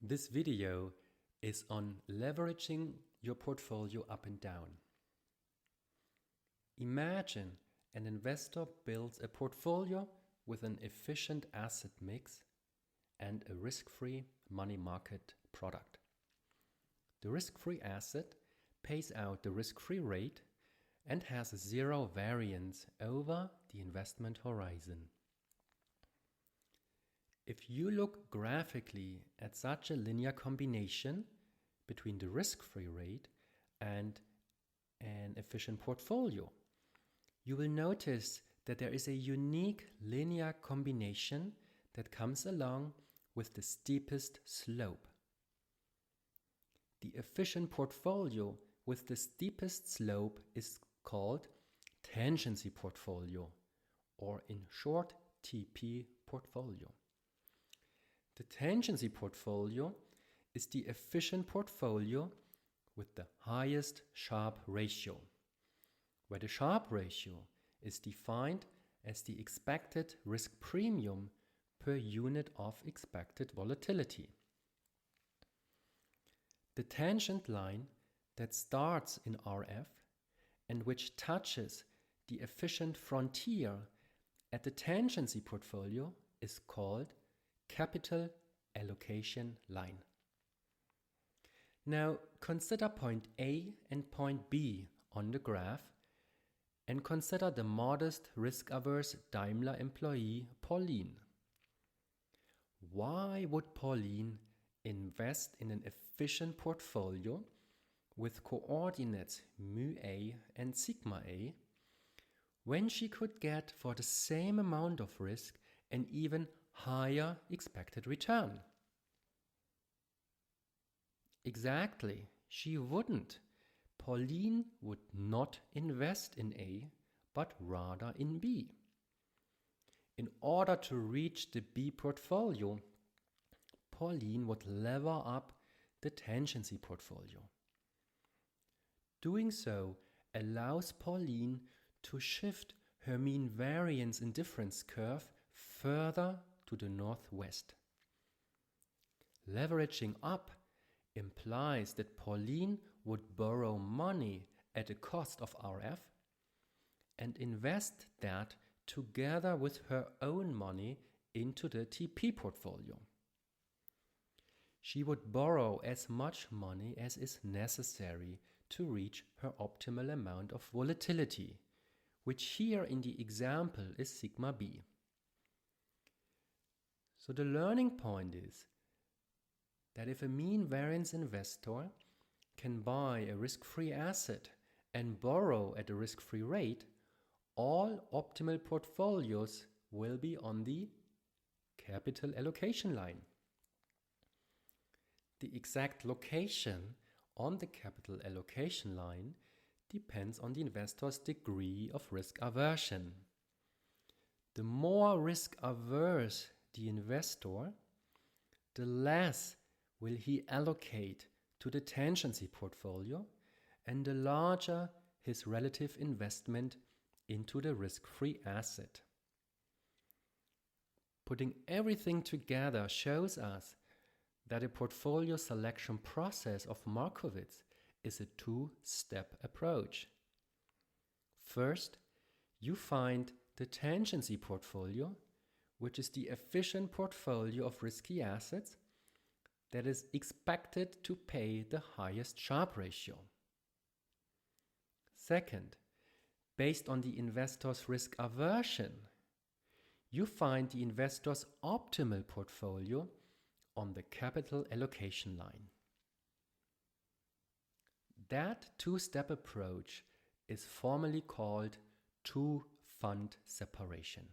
This video is on leveraging your portfolio up and down. Imagine an investor builds a portfolio with an efficient asset mix and a risk-free money market product. The risk-free asset pays out the risk-free rate and has zero variance over the investment horizon. If you look graphically at such a linear combination between the risk-free rate and an efficient portfolio, you will notice that there is a unique linear combination that comes along with the steepest slope. The efficient portfolio with the steepest slope is called tangency portfolio, or in short, TP portfolio. The tangency portfolio is the efficient portfolio with the highest Sharpe ratio, where the Sharpe ratio is defined as the expected risk premium per unit of expected volatility. The tangent line that starts in RF and which touches the efficient frontier at the tangency portfolio is called capital allocation line. Now consider point A and point B on the graph and consider the modest risk-averse Daimler employee Pauline. Why would Pauline invest in an efficient portfolio with coordinates μA and sigma A when she could get for the same amount of risk an even higher expected return? Exactly, she wouldn't. Pauline would not invest in A, but rather in B. In order to reach the B portfolio, Pauline would lever up the tangency portfolio. Doing so allows Pauline to shift her mean variance indifference curve further to the northwest. Leveraging up implies that Pauline would borrow money at a cost of RF and invest that together with her own money into the TP portfolio. She would borrow as much money as is necessary to reach her optimal amount of volatility, which here in the example is sigma B. So the learning point is that if a mean variance investor can buy a risk-free asset and borrow at a risk-free rate, all optimal portfolios will be on the capital allocation line. The exact location on the capital allocation line depends on the investor's degree of risk aversion. The more risk averse the investor, the less will he allocate to the tangency portfolio and the larger his relative investment into the risk-free asset. Putting everything together shows us that a portfolio selection process of Markowitz is a two-step approach. First, you find the tangency portfolio, which is the efficient portfolio of risky assets that is expected to pay the highest Sharpe ratio. Second, based on the investor's risk aversion, you find the investor's optimal portfolio on the capital allocation line. That two-step approach is formally called two-fund separation.